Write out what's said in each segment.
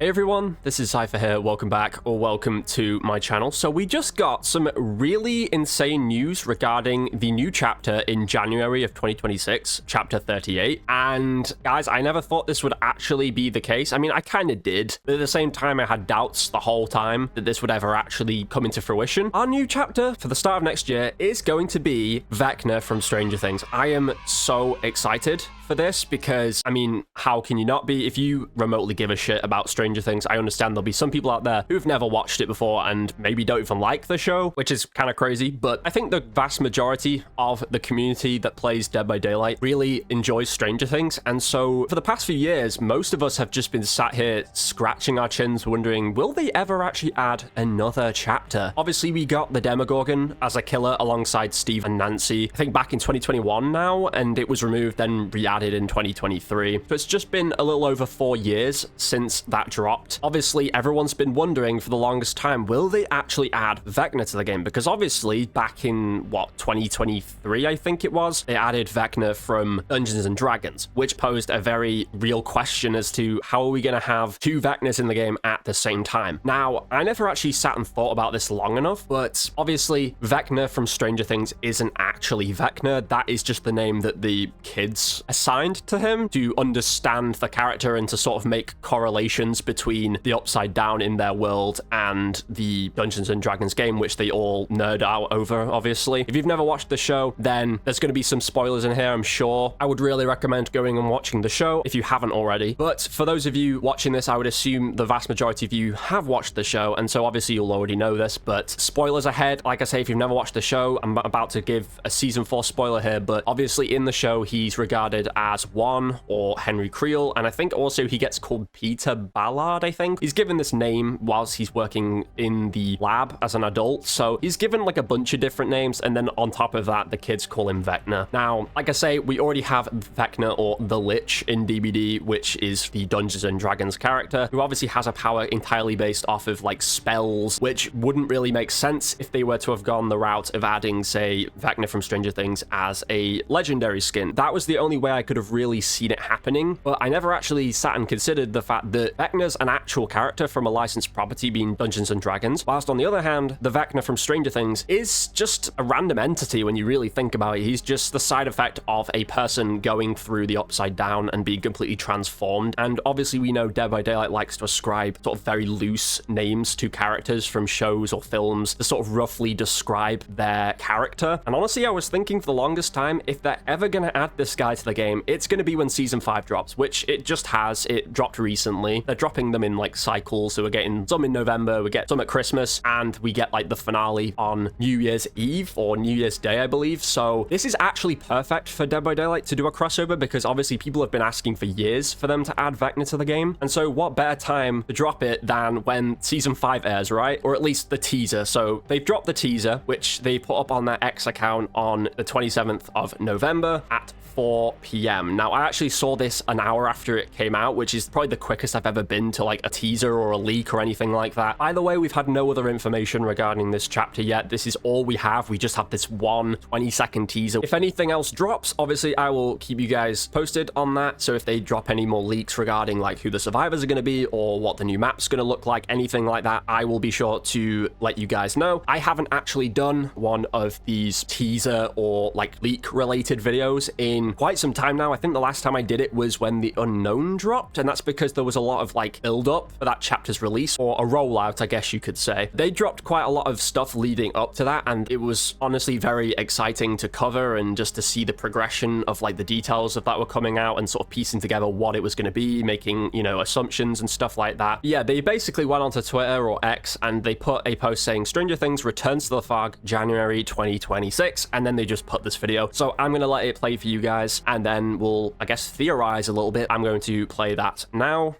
Hey everyone, this is Cypher here, welcome back, or welcome to my channel. So we just got some really insane news regarding the new chapter in January of 2026, chapter 38. And guys, I never thought this would actually be the case. I mean, I kind of did, but at the same time, I had doubts the whole time that this would ever actually come into fruition. Our new chapter for the start of next year is going to be VECNA from Stranger Things. I am so excited for this because, I mean, how can you not be? If you remotely give a shit about Stranger Things, I understand there'll be some people out there who've never watched it before and maybe don't even like the show, which is kind of crazy, but I think the vast majority of the community that plays Dead by Daylight really enjoys Stranger Things, and so for the past few years, most of us have just been sat here scratching our chins wondering, will they ever actually add another chapter? Obviously, we got the Demogorgon as a killer alongside Steve and Nancy, I think back in 2021 now, and it was removed, then re-added in 2023. So it's just been a little over 4 years since that dropped. Obviously, everyone's been wondering for the longest time, will they actually add VECNA to the game? Because obviously, back in, 2023, I think it was, they added VECNA from Dungeons and Dragons, which posed a very real question as to how are we going to have two VECNAs in the game at the same time? Now, I never actually sat and thought about this long enough, but obviously, VECNA from Stranger Things isn't actually VECNA. That is just the name that the kids assigned to him to understand the character and to sort of make correlations between the Upside Down in their world and the Dungeons and Dragons game, which they all nerd out over, obviously. If you've never watched the show, then there's going to be some spoilers in here, I'm sure. I would really recommend going and watching the show if you haven't already. But for those of you watching this, I would assume the vast majority of you have watched the show, and so obviously you'll already know this, but spoilers ahead. Like I say, if you've never watched the show, I'm about to give a season 4 spoiler here, but obviously in the show, he's regarded as Juan or Henry Creel, and I think also he gets called Peter Ballard, I think. He's given this name whilst he's working in the lab as an adult, so he's given like a bunch of different names, and then on top of that, the kids call him VECNA. Now, like I say, we already have VECNA or the Lich in DBD, which is the Dungeons and Dragons character, who obviously has a power entirely based off of like spells, which wouldn't really make sense if they were to have gone the route of adding, say, VECNA from Stranger Things as a legendary skin. That was the only way I could have really seen it happening, but I never actually sat and considered the fact that VECNA's an actual character from a licensed property being Dungeons and Dragons, whilst on the other hand, the VECNA from Stranger Things is just a random entity when you really think about it. He's just the side effect of a person going through the Upside Down and being completely transformed, and obviously we know Dead by Daylight likes to ascribe sort of very loose names to characters from shows or films to sort of roughly describe their character, and honestly I was thinking for the longest time, if they're ever going to add this guy to the game, it's going to be when Season 5 drops, which it just has. It dropped recently. They're dropping them in like cycles, so we're getting some in November, we get some at Christmas, and we get like the finale on New Year's Eve or New Year's Day, I believe. So this is actually perfect for Dead by Daylight to do a crossover, because obviously people have been asking for years for them to add VECNA to the game, and so what better time to drop it than when Season 5 airs, right? Or at least the teaser. So they've dropped the teaser, which they put up on their X account on the 27th of November at 4 p.m. Now, I actually saw this an hour after it came out, which is probably the quickest I've ever been to like a teaser or a leak or anything like that. Either way, we've had no other information regarding this chapter yet. This is all we have. We just have this one 20-second teaser. If anything else drops, obviously I will keep you guys posted on that. So if they drop any more leaks regarding like who the survivors are going to be or what the new map's going to look like, anything like that, I will be sure to let you guys know. I haven't actually done one of these teaser or like leak related videos in quite some time now. I think the last time I did it was when The Unknown dropped, and that's because there was a lot of like build up for that chapter's release, or a rollout, I guess you could say. They dropped quite a lot of stuff leading up to that, and it was honestly very exciting to cover and just to see the progression of like the details of that were coming out and sort of piecing together what it was going to be, making, you know, assumptions and stuff like that. Yeah, they basically went onto Twitter or X and they put a post saying Stranger Things returns to the fog January 2026, and then they just put this video. So I'm going to let it play for you guys, and then we'll, I guess, theorize a little bit. I'm going to play that now.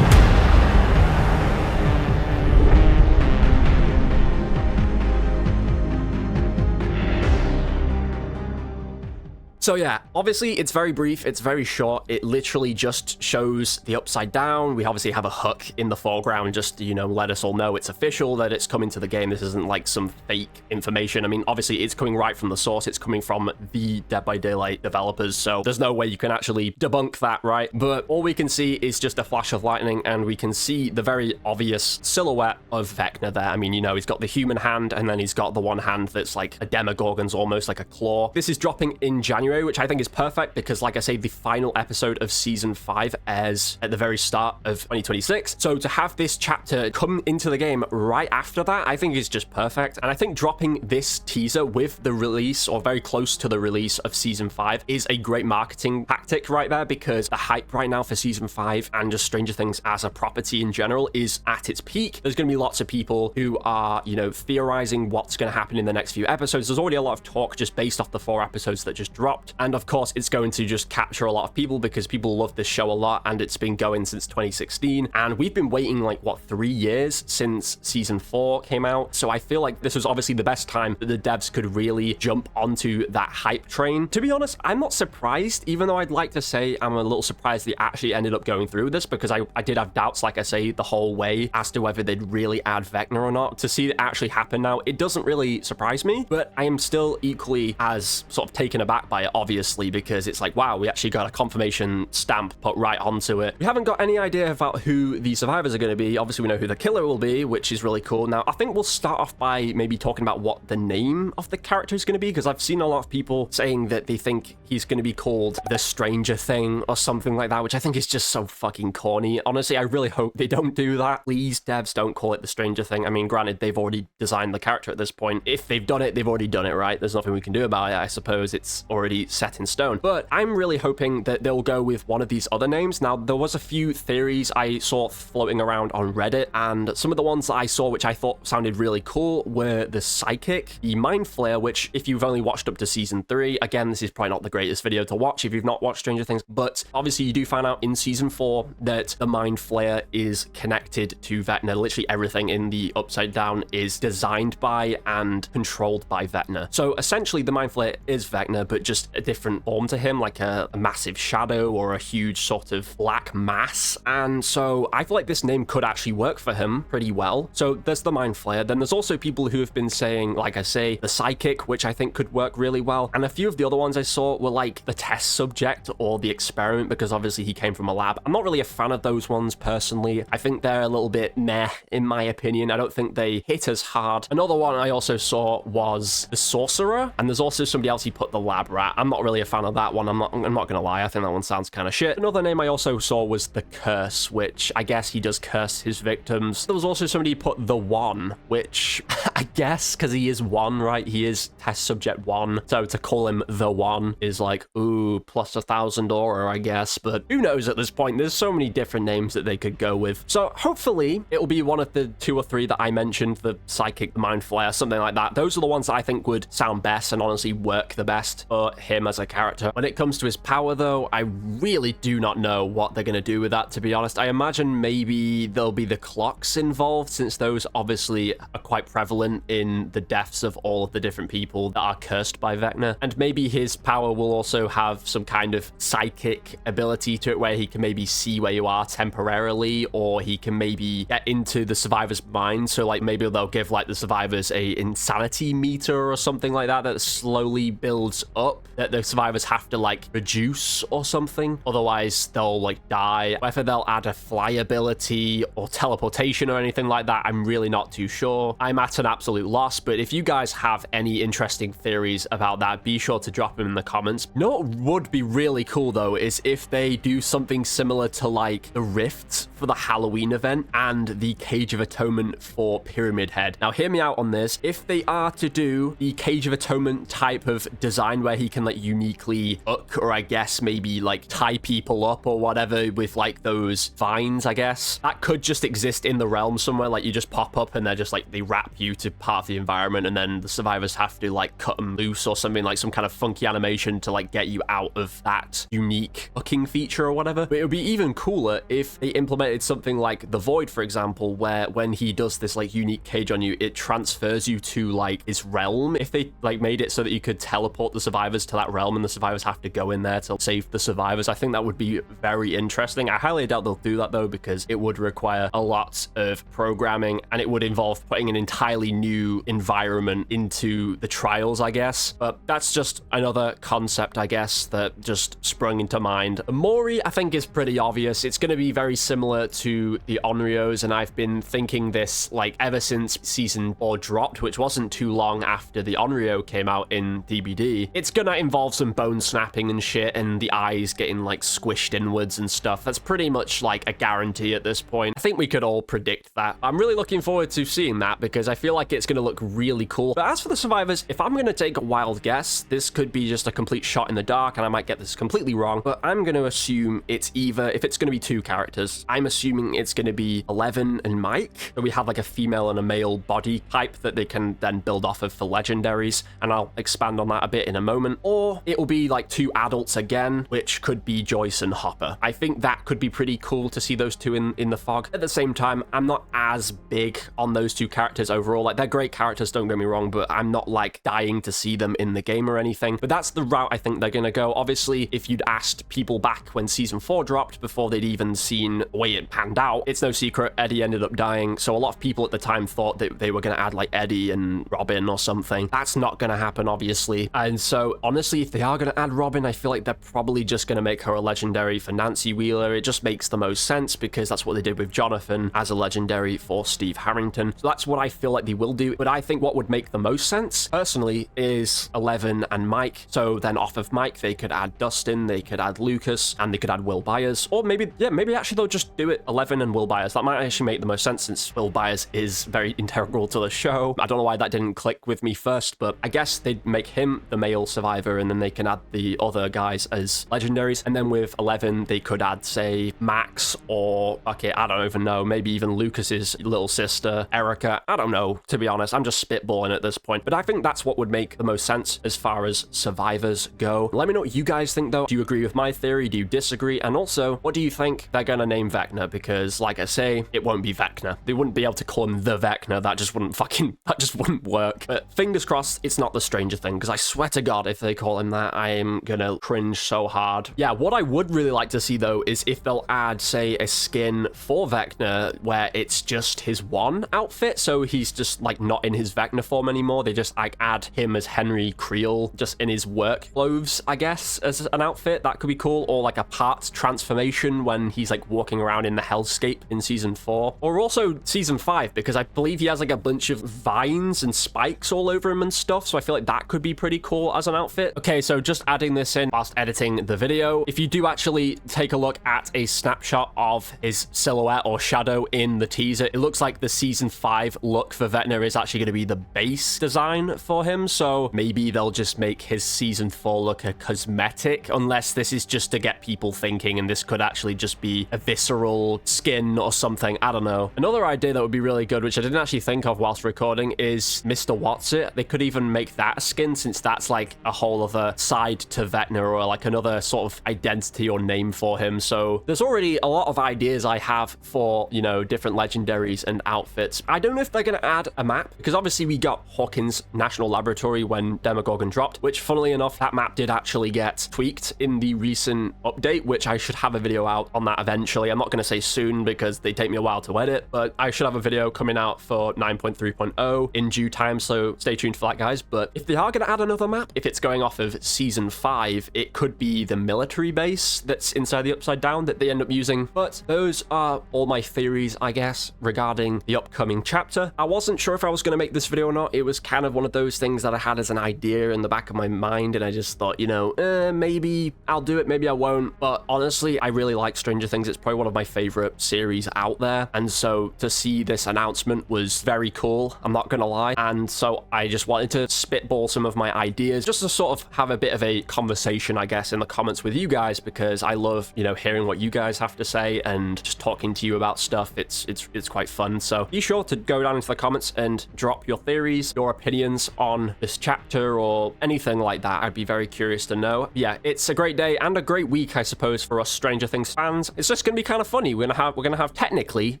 So yeah, obviously it's very brief, it's very short. It literally just shows the Upside Down. We obviously have a hook in the foreground just to, let us all know it's official, that it's coming to the game. This isn't like some fake information. I mean, obviously it's coming right from the source. It's coming from the Dead by Daylight developers, so there's no way you can actually debunk that, right? But all we can see is just a flash of lightning, and we can see the very obvious silhouette of VECNA there. I mean, he's got the human hand, and then he's got the one hand that's like a Demogorgon's, almost like a claw. This is dropping in January, which I think is perfect because, like I say, the final episode of season 5 airs at the very start of 2026. So to have this chapter come into the game right after that, I think is just perfect. And I think dropping this teaser with the release, or very close to the release of season 5, is a great marketing tactic right there, because the hype right now for season 5 and just Stranger Things as a property in general is at its peak. There's going to be lots of people who are, theorizing what's going to happen in the next few episodes. There's already a lot of talk just based off the 4 episodes that just dropped. And of course, it's going to just capture a lot of people because people love this show a lot, and it's been going since 2016. And we've been waiting like, 3 years since season 4 came out. So I feel like this was obviously the best time that the devs could really jump onto that hype train. To be honest, I'm not surprised, even though I'd like to say I'm a little surprised they actually ended up going through this, because I did have doubts, like I say, the whole way as to whether they'd really add VECNA or not. To see it actually happen now, it doesn't really surprise me, but I am still equally as sort of taken aback by it, obviously, because it's like, wow, we actually got a confirmation stamp put right onto it. We haven't got any idea about who the survivors are going to be. Obviously, we know who the killer will be, which is really cool. Now, I think we'll start off by maybe talking about what the name of the character is going to be, because I've seen a lot of people saying that they think he's going to be called the Stranger Thing or something like that, which I think is just so fucking corny. Honestly, I really hope they don't do that. Please, devs, don't call it the Stranger Thing. I mean, granted, they've already designed the character at this point. If they've done it, they've already done it, right? There's nothing we can do about it. I suppose it's already set in stone. But I'm really hoping that they'll go with one of these other names. Now, there was a few theories I saw floating around on Reddit, and some of the ones that I saw which I thought sounded really cool were the Psychic, the Mind Flayer, which if you've only watched up to season 3, again, this is probably not the greatest video to watch if you've not watched Stranger Things, but obviously you do find out in season 4 that the Mind Flayer is connected to VECNA. Literally everything in the Upside Down is designed by and controlled by VECNA. So essentially the Mind Flayer is VECNA, but just a different form to him, like a massive shadow or a huge sort of black mass. And so I feel like this name could actually work for him pretty well. So there's the Mind Flayer. Then there's also people who have been saying, like I say, the Psychic, which I think could work really well. And a few of the other ones I saw were like the Test Subject or the Experiment, because obviously he came from a lab. I'm not really a fan of those ones personally. I think they're a little bit meh, in my opinion. I don't think they hit as hard. Another one I also saw was the Sorcerer, and there's also somebody else he put the Lab Rat. I'm not really a fan of that one. I'm not gonna lie. I think that one sounds kind of shit. Another name I also saw was the Curse, which I guess he does curse his victims. There was also somebody who put the One, which I guess because he is one, right? He is Test Subject 1. So to call him the One is like, ooh, plus 1,000 aura, I guess. But who knows at this point? There's so many different names that they could go with. So hopefully it will be one of the 2 or 3 that I mentioned, the Psychic, the Mind Flayer, something like that. Those are the ones that I think would sound best and honestly work the best for him as a character. When it comes to his power, though, I really do not know what they're going to do with that, to be honest. I imagine maybe there'll be the clocks involved, since those obviously are quite prevalent in the deaths of all of the different people that are cursed by VECNA. And maybe his power will also have some kind of psychic ability to it, where he can maybe see where you are temporarily, or he can maybe get into the survivor's mind. So like maybe they'll give like the survivors a insanity meter or something like that that slowly builds up, that the survivors have to like reduce or something, otherwise they'll like die. Whether they'll add a fly ability or teleportation or anything like that, I'm really not too sure. I'm at an absolute loss, but if you guys have any interesting theories about that, be sure to drop them in the comments. You know what would be really cool though, is if they do something similar to like the Rift for the Halloween event and the Cage of Atonement for Pyramid Head. Now hear me out on this. If they are to do the Cage of Atonement type of design where he can like uniquely hook, or I guess maybe like tie people up or whatever with like those vines, I guess that could just exist in the realm somewhere. Like you just pop up and they're just like, they wrap you to part of the environment, and then the survivors have to like cut them loose or something, like some kind of funky animation to like get you out of that unique hooking feature or whatever. But it would be even cooler if they implemented something like the Void, for example, where when he does this like unique cage on you, it transfers you to like his realm. If they like made it so that you could teleport the survivors to that realm and the survivors have to go in there to save the survivors, I think that would be very interesting. I highly doubt they'll do that though, because it would require a lot of programming and it would involve putting an entirely new environment into the trials, I guess. But that's just another concept, I guess, that just sprung into mind. Mori, I think, is pretty obvious. It's going to be very similar to the Onryos, and I've been thinking this like ever since season 4 dropped, which wasn't too long after the Onryo came out in DBD. It's going to involve some bone snapping and shit, and the eyes getting like squished inwards and stuff. That's pretty much like a guarantee at this point. I think we could all predict that. I'm really looking forward to seeing that because I feel like it's going to look really cool. But as for the survivors, if I'm going to take a wild guess, this could be just a complete shot in the dark, and I might get this completely wrong, but I'm going to assume it's either, if it's going to be 2 characters, I'm assuming it's going to be 11 and Mike. So we have like a female and a male body type that they can then build off of for legendaries, and I'll expand on that a bit in a moment. Or it will be like 2 adults again, which could be Joyce and Hopper. I think that could be pretty cool to see those 2 in the fog. At the same time, I'm not as big on those 2 characters overall. Like, they're great characters, don't get me wrong, but I'm not like dying to see them in the game or anything. But that's the route I think they're gonna go. Obviously, if you'd asked people back when season 4 dropped, before they'd even seen the way it panned out, it's no secret Eddie ended up dying. So a lot of people at the time thought that they were gonna add like Eddie and Robin or something. That's not gonna happen, obviously. And so honestly, if they are gonna add Robin, I feel like they're probably just gonna make her a legendary for Nancy Wheeler. It just makes the most sense because that's what they did with Jonathan as a legendary for Steve Harrington. So that's what I feel like they will do. But I think what would make the most sense, personally, is 11 and Mike. So then off of Mike, they could add Dustin, they could add Lucas, and they could add Will Byers. Or maybe, yeah, maybe actually they'll just do it 11 and Will Byers. That might actually make the most sense since Will Byers is very integral to the show. I don't know why that didn't click with me first, but I guess they'd make him the male survivor and then they can add the other guys as legendaries. And then with 11, they could add, say, Max or, okay, I don't even know, maybe even Lucas's little sister, Erica. I don't know, to be honest. I'm just spitballing at this point. But I think that's what would make the most sense as far as survivors go. Let me know what you guys think, though. Do you agree with my theory? Do you disagree? And also, what do you think they're going to name VECNA? Because, like I say, it won't be VECNA. They wouldn't be able to call him the VECNA. That just wouldn't work. But fingers crossed, it's not the Stranger Thing, because I swear to God, if they call him that, I am gonna cringe so hard. Yeah, what I would really like to see, though, is if they'll add, say, a skin for VECNA where it's just his one outfit, so he's just, like, not in his VECNA form anymore. They just, like, add him as Henry Creel, just in his work clothes, I guess, as an outfit. That could be cool. Or, like, a part transformation when he's, like, walking around in the hellscape in season 4. Or also season 5, because I believe he has, like, a bunch of vines and spikes all over him and stuff, so I feel like that could be pretty cool as an outfit. Okay, so just adding this in whilst editing the video, if you do actually take a look at a snapshot of his silhouette or shadow in the teaser, it looks like the season 5 look for VECNA is actually going to be the base design for him, so maybe they'll just make his season 4 look a cosmetic, unless this is just to get people thinking and this could actually just be a visceral skin or something. I don't know. Another idea that would be really good, which I didn't actually think of whilst recording, is Mr. What's-It. They could even make that a skin, since that's like a whole other side to VECNA, or like another sort of identity or name for him. So there's already a lot of ideas I have for, you know, different legendaries and outfits. I don't know if they're going to add a map, because obviously we got Hawkins National Laboratory when Demogorgon dropped, which funnily enough, that map did actually get tweaked in the recent update, which I should have a video out on that eventually. I'm not going to say soon because they take me a while to edit, but I should have a video coming out for 9.3.0 in due time, so stay tuned for that, guys. But if they are going to add another map, if it's going off of season 5, it could be the military base that's inside the Upside Down that they end up using. But those are all my theories, I guess, regarding the upcoming chapter. I wasn't sure if I was going to make this video or not. It was kind of one of those things that I had as an idea in the back of my mind, and I just thought, you know, maybe I'll do it, maybe I won't. But honestly, I really like Stranger Things. It's probably one of my favorite series out there, and so to see this announcement was very cool, I'm not gonna lie. And so I just wanted to spitball some of my ideas, just to sort of have a bit of a conversation, I guess, in the comments with you guys, because I love, you know, hearing what you guys have to say and just talking to you about stuff. It's quite fun. So be sure to go down into the comments and drop your theories, your opinions on this chapter or anything like that. I'd be very curious to know. Yeah, it's a great day and a great week, I suppose, for us Stranger Things fans. It's just gonna be kind of funny. We're gonna have technically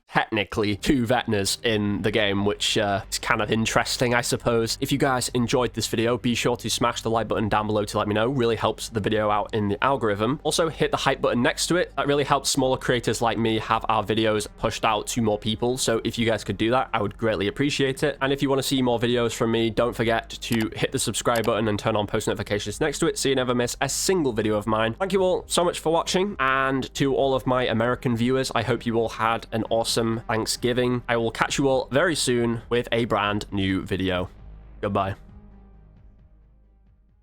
2 VECNAs in the game, which is kind of interesting, I suppose. If you guys enjoyed this video, be sure to smash the like button down below to let me know. Really helps the video out in the algorithm. Also, hit the hype button next to it. That really helps smaller creators like me have our videos pushed out to more people. So if you guys could do that, I would greatly appreciate it. And if you want to see more videos from me, don't forget to hit the subscribe button and turn on post notifications next to it so you never miss a single video of mine. Thank you all so much for watching, and to all of my American viewers, I hope you all had an awesome Thanksgiving. I will catch you all very soon with a brand new video. Goodbye.